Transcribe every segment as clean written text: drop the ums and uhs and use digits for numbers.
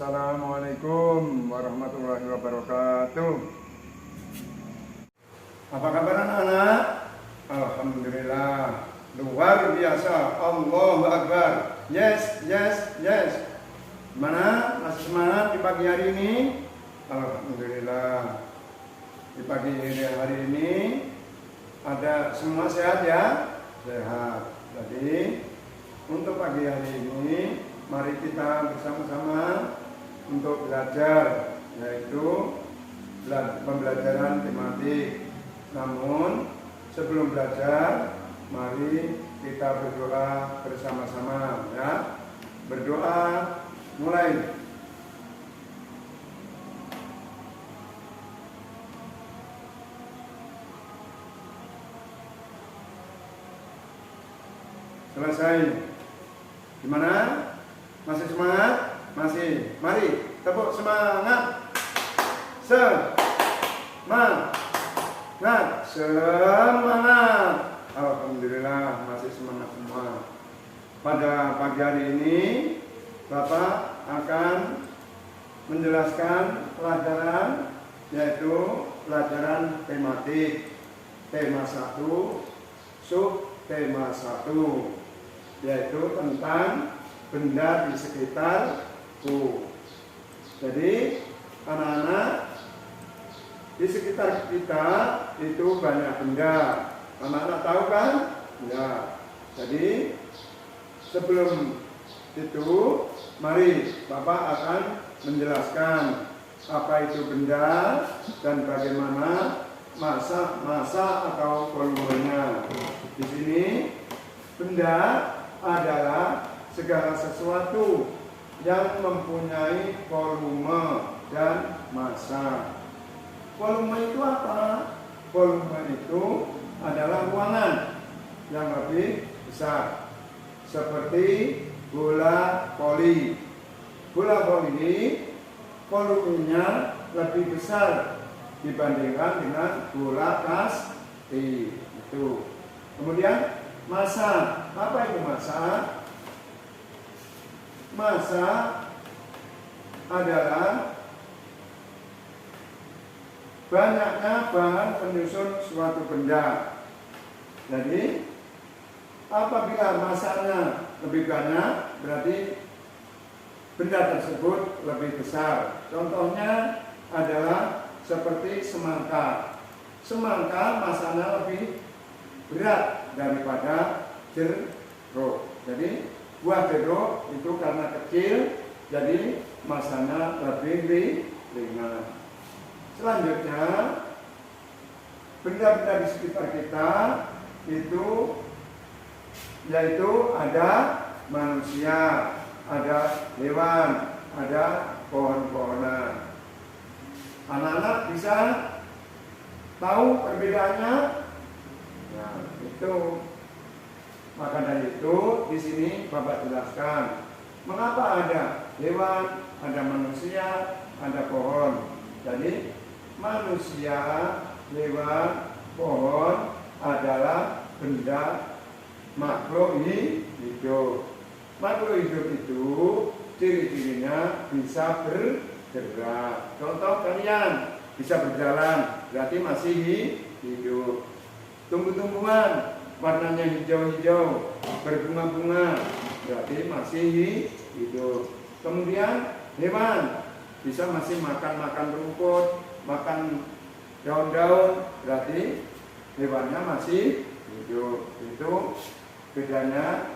Assalamualaikum warahmatullahi wabarakatuh. Apa kabar anak-anak? Alhamdulillah, luar biasa. Allahu Akbar. Yes. Mana? Masih semangat di pagi hari ini? Alhamdulillah. Di pagi hari ini ada semua sehat ya? Sehat. Jadi untuk pagi hari ini mari kita bersama-sama untuk belajar, yaitu pembelajaran tematik. Namun sebelum belajar, mari kita berdoa bersama-sama ya. Berdoa mulai. Selesai. Gimana? Masih semangat? Masih. Mari tepuk semangat. Semangat. Alhamdulillah masih semangat semua. Pada pagi hari ini Bapak akan menjelaskan pelajaran, yaitu pelajaran tematik tema 1 sub tema 1, yaitu tentang benda di sekitarku. Jadi anak-anak, di sekitar kita itu banyak benda. Anak-anak tahu kan? Ya. Jadi sebelum itu, mari Bapak akan menjelaskan apa itu benda dan bagaimana masa atau volumenya. Di sini benda adalah segala sesuatu yang mempunyai volume dan massa. Volume itu apa? Volume itu adalah ruangan yang lebih besar, seperti bola voli. Bola voli volumenya lebih besar dibandingkan dengan bola kasti itu. Kemudian massa, apa itu massa? Massa adalah banyaknya bahan penyusun suatu benda. Jadi apabila massanya lebih banyak, berarti benda tersebut lebih besar. Contohnya adalah seperti semangka. Semangka massanya lebih berat daripada jeruk. Jadi buah jeruk itu karena kecil, jadi massanya lebih ringan. Selanjutnya, benda-benda di sekitar kita itu yaitu ada manusia, ada hewan, ada pohon-pohonan. Anak-anak bisa tahu perbedaannya? Nah, itu. Maka dari itu di sini Bapak jelaskan mengapa ada hewan, ada manusia, ada pohon. Jadi manusia, hewan, pohon adalah benda makhluk hidup. Makhluk hidup itu ciri-cirinya bisa bergerak. Contoh kalian bisa berjalan, berarti masih hidup. Tumbuh-tumbuhan warnanya hijau-hijau, berbunga-bunga, berarti masih hidup. Kemudian hewan bisa masih makan rumput, makan daun-daun, berarti hewannya masih hidup. Itu bedanya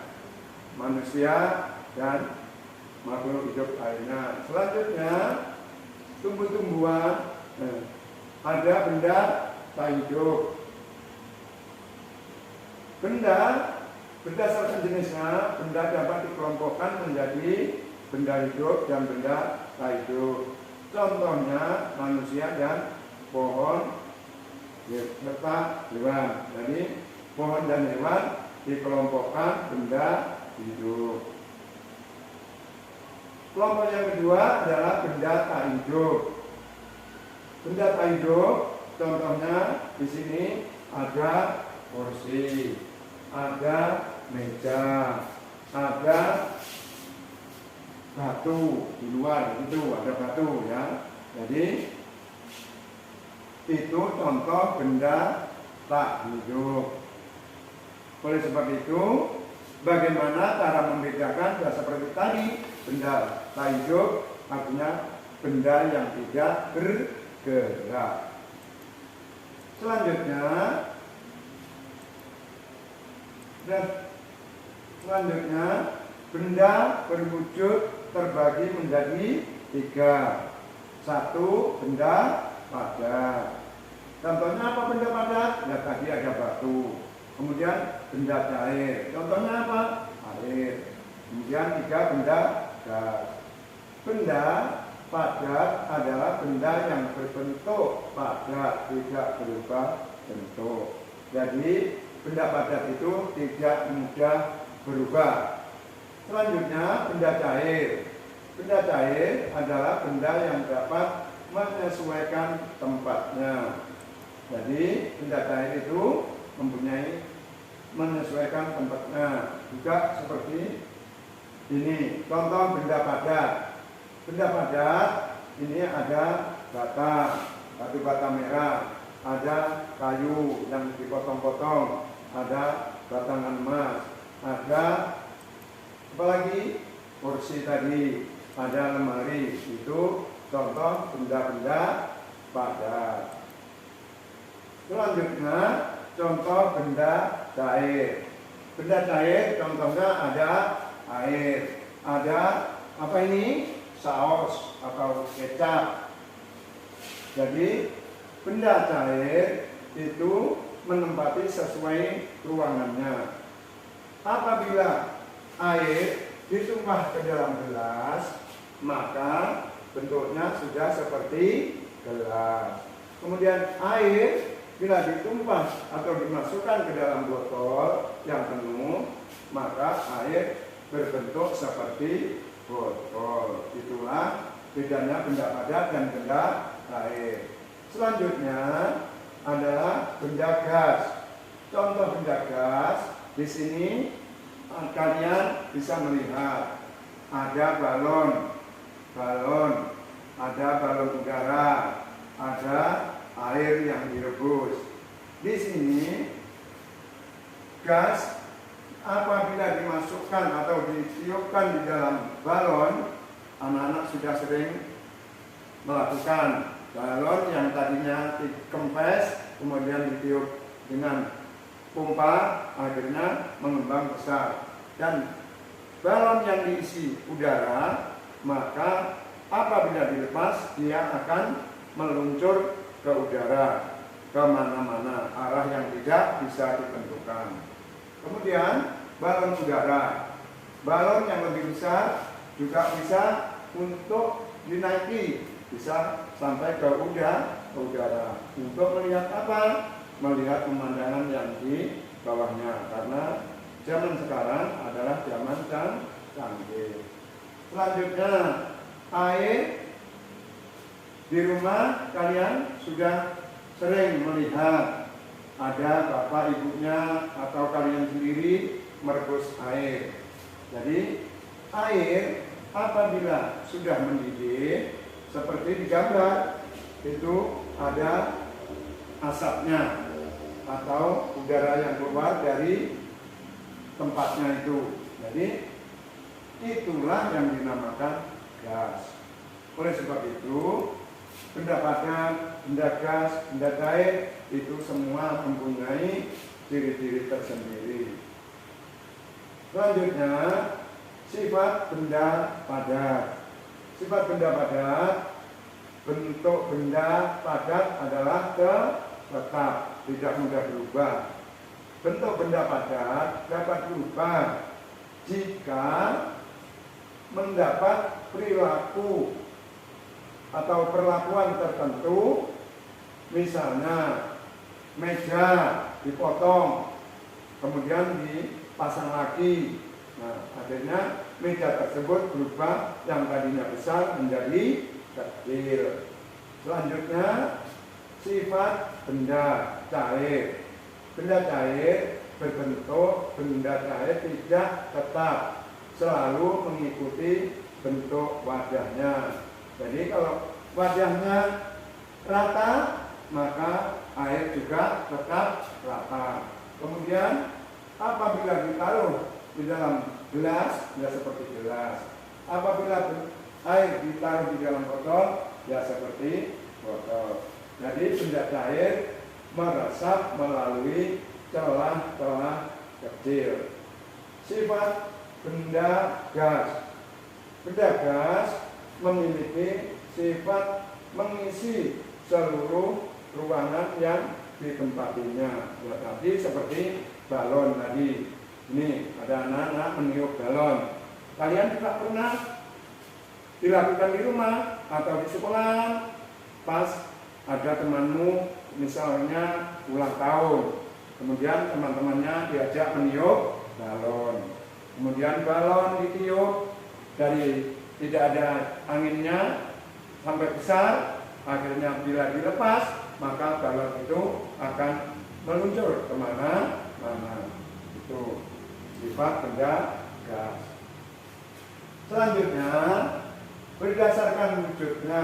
manusia dan makhluk hidup lainnya. Selanjutnya tumbuh-tumbuhan, ada benda tak hidup. Benda berdasarkan jenisnya, benda dapat dikelompokkan menjadi benda hidup dan benda tak hidup. Contohnya manusia dan pohon serta hewan. Jadi pohon dan hewan dikelompokkan benda hidup. Kelompok yang kedua adalah benda tak hidup. Benda tak hidup, contohnya di sini ada kursi, ada meja, ada batu di luar itu ada batu ya. Jadi itu contoh benda tak hidup. Oleh sebab itu, bagaimana cara membedakan? Ya seperti tadi, benda tak hidup artinya benda yang tidak bergerak. Selanjutnya, benda berwujud terbagi menjadi 3. 1, benda padat. Contohnya apa benda padat? Ya tadi ada batu. Kemudian benda cair. Contohnya apa? Air. Kemudian 3, benda gas. Benda padat adalah benda yang berbentuk padat, tidak berubah bentuk. Jadi benda padat itu tidak mudah berubah. Selanjutnya benda cair. Benda cair adalah benda yang dapat menyesuaikan tempatnya. Jadi benda cair itu mempunyai menyesuaikan tempatnya. Juga seperti ini. Contoh benda padat. Benda padat ini ada batu bata merah, ada kayu yang dipotong-potong, ada batangan emas, ada apalagi kursi tadi, ada lemari. Itu contoh benda-benda padat. Selanjutnya contoh benda cair. Benda cair contohnya ada air, ada apa ini? Saus atau kecap. Jadi benda cair itu menempati sesuai ruangannya. Apabila air ditumpah ke dalam gelas, maka bentuknya sudah seperti gelas. Kemudian air bila ditumpah atau dimasukkan ke dalam botol yang penuh, maka air berbentuk seperti botol. Itulah bedanya benda padat dan benda cair. Selanjutnya adalah benda gas. Contoh benda gas di sini kalian bisa melihat ada balon, ada balon udara, ada air yang direbus. Di sini gas apabila dimasukkan atau ditiupkan di dalam balon, anak-anak sudah sering melakukan. Balon yang tadinya dikempes kemudian ditiup dengan pompa, akhirnya mengembang besar. Dan balon yang diisi udara, maka apabila dilepas dia akan meluncur ke udara, ke mana-mana, arah yang tidak bisa ditentukan. Kemudian balon udara, balon yang lebih besar juga bisa untuk dinaiki, bisa sampai ke udara. Untuk melihat apa? Melihat pemandangan yang di bawahnya, karena zaman sekarang adalah zaman canggih. Selanjutnya air. Di rumah kalian sudah sering melihat ada bapak ibunya atau kalian sendiri merebus air. Jadi air apabila sudah mendidih seperti di gambar itu ada asapnya atau udara yang keluar dari tempatnya itu. Jadi itulah yang dinamakan gas. Oleh sebab itu benda padat, benda gas, benda cair itu semua mempunyai ciri-ciri tersendiri. Selanjutnya, sifat benda padat. Sifat benda padat, bentuk benda padat adalah tetap, tidak mudah berubah. Bentuk benda padat dapat berubah jika mendapat perilaku atau perlakuan tertentu. Misalnya meja dipotong kemudian dipasang lagi, nah akhirnya meja tersebut berubah yang tadinya besar menjadi kecil. Selanjutnya sifat benda cair. Benda cair berbentuk benda cair tidak tetap, selalu mengikuti bentuk wadahnya. Jadi kalau wadahnya rata, maka air juga tetap rata. Kemudian apabila ditaruh di dalam gelas, ya seperti gelas. Apabila air ditaruh di dalam botol, ya seperti botol. Jadi benda cair meresap melalui celah-celah kecil. Sifat benda gas. Benda gas memiliki sifat mengisi seluruh ruangan yang ditempatinya. Ya, tadi seperti balon tadi. Ini ada anak-anak meniup balon. Kalian juga pernah dilakukan di rumah atau di sekolah pas ada temanmu misalnya ulang tahun, kemudian teman-temannya diajak meniup balon, kemudian balon ditiup dari tidak ada anginnya sampai besar, akhirnya bila dilepas maka balon itu akan meluncur kemana-mana. Itu sifat benda gas. Selanjutnya, berdasarkan wujudnya,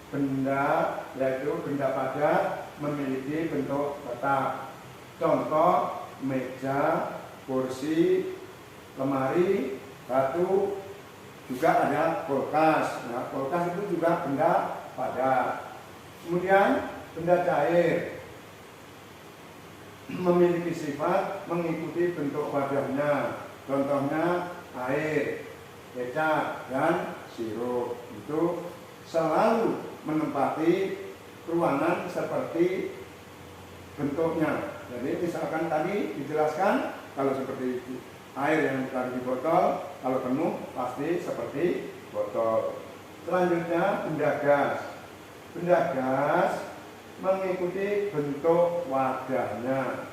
benda yaitu benda padat memiliki bentuk tetap. Contoh meja, kursi, lemari, batu, juga ada kulkas. Nah, kulkas itu juga benda padat. Kemudian benda cair memiliki sifat mengikuti bentuk wadahnya. Contohnya air, kecap, dan sirup. Itu selalu menempati ruangan seperti bentuknya. Jadi misalkan tadi dijelaskan kalau seperti air yang ditaruh di botol, kalau penuh pasti seperti botol. Selanjutnya benda gas. Benda gas mengikuti bentuk wadahnya.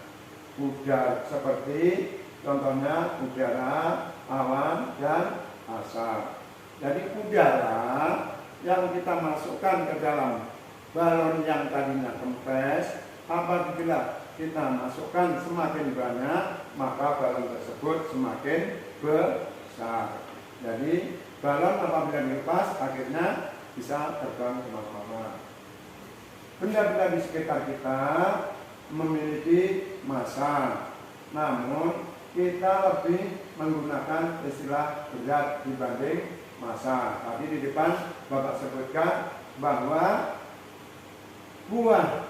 Udara seperti contohnya udara, awan, dan asap. Jadi udara yang kita masukkan ke dalam balon yang tadinya kempes, apabila kita masukkan semakin banyak, maka balon tersebut semakin besar. Jadi balon apabila dilepas akhirnya bisa terbang kemana-mana. Benda-benda di sekitar kita memiliki massa, namun kita lebih menggunakan istilah berat dibanding massa. Tadi di depan Bapak sebutkan bahwa buah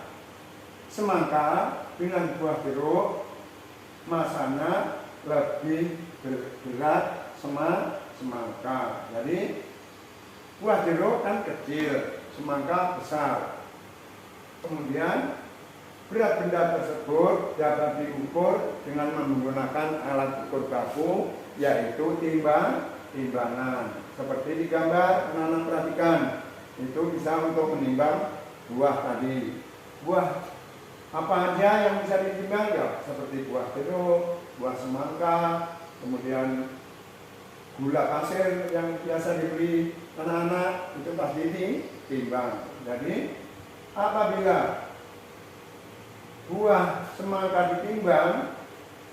semangka dengan buah jeruk massanya lebih berat semangka. Jadi buah jeruk kan kecil, semangka besar. Kemudian berat benda tersebut dapat diukur dengan menggunakan alat ukur baku, yaitu timbangan. Seperti di gambar, anak-anak perhatikan, itu bisa untuk menimbang buah tadi. Buah apa aja yang bisa ditimbang ya? Seperti buah jeruk, buah semangka, kemudian gula pasir yang biasa dibeli anak-anak itu pasti ditimbang. Jadi apabila buah semangka ditimbang,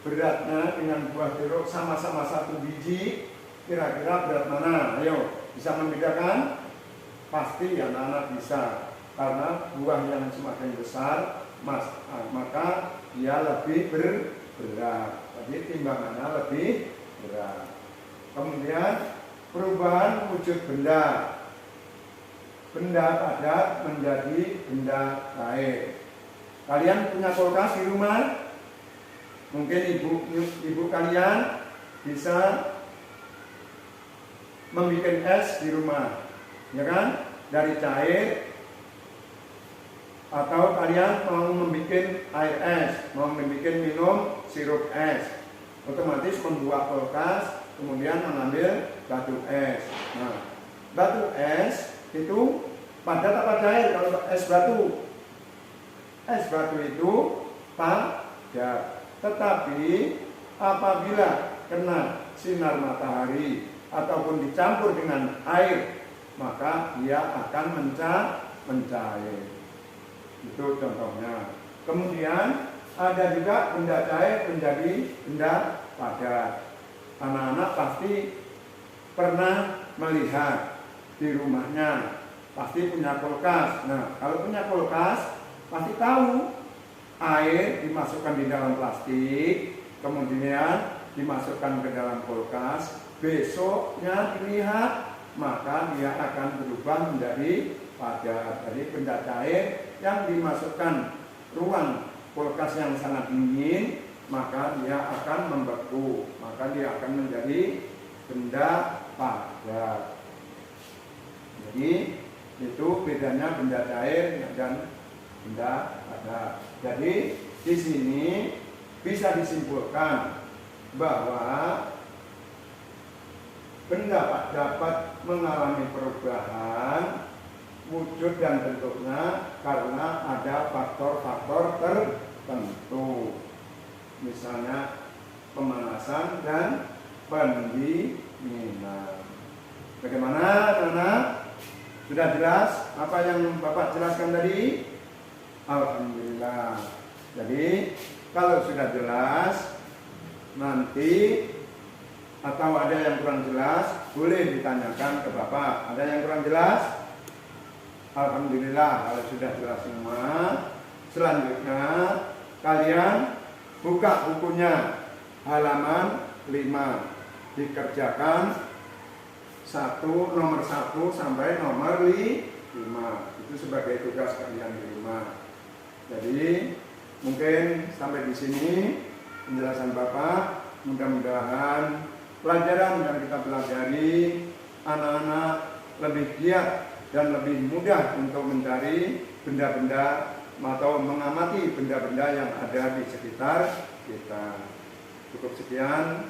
beratnya dengan buah jeruk sama-sama 1 biji, kira-kira berat mana? Ayo, bisa membedakan? Pasti anak-anak bisa, karena buah yang semakin besar, maka dia lebih berat. Jadi timbangannya lebih berat. Kemudian perubahan wujud benda. Benda padat menjadi benda cair. Kalian punya kulkas di rumah? Mungkin ibu kalian bisa membuat es di rumah, ya kan? Dari cair. Atau kalian mau membuat air es, mau membuat minum sirup es, otomatis membuat kulkas, kemudian mengambil batu es. Nah, batu es itu padat apa cair? Kalau es batu itu padat. Tetapi apabila kena sinar matahari ataupun dicampur dengan air, maka dia akan mencair. Itu contohnya. Kemudian ada juga benda cair menjadi benda padat. Anak-anak pasti pernah melihat di rumahnya pasti punya kulkas. Nah, kalau punya kulkas pasti tahu air dimasukkan di dalam plastik, kemudian dimasukkan ke dalam kulkas, besoknya dilihat, maka dia akan berubah menjadi padat. Jadi benda cair yang dimasukkan ruang kulkas yang sangat dingin, maka dia akan membeku, maka dia akan menjadi benda padat. Jadi itu bedanya benda cair dan benda padat. Jadi di sini bisa disimpulkan bahwa benda dapat mengalami perubahan wujud dan bentuknya karena ada faktor-faktor tertentu, misalnya pemanasan dan pendinginan. Bagaimana, anak-anak? Sudah jelas apa yang Bapak jelaskan tadi? Alhamdulillah. Jadi kalau sudah jelas, nanti atau ada yang kurang jelas, boleh ditanyakan ke Bapak. Ada yang kurang jelas? Alhamdulillah, kalau sudah jelas semua. Selanjutnya kalian buka bukunya halaman 5. Dikerjakan nomor 1 sampai nomor 5. Itu sebagai tugas kalian di rumah. Jadi mungkin sampai di sini penjelasan Bapak. Mudah-mudahan pelajaran yang kita pelajari anak-anak lebih giat dan lebih mudah untuk mencari benda-benda atau mengamati benda-benda yang ada di sekitar kita. Cukup sekian.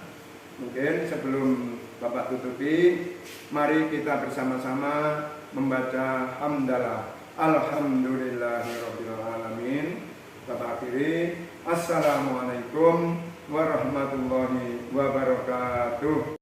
Mungkin sebelum Bapak tutupi, mari kita bersama-sama membaca hamdalah. Alhamdulillahirabbil alamin. Bapak akhiri. Assalamualaikum warahmatullahi wabarakatuh.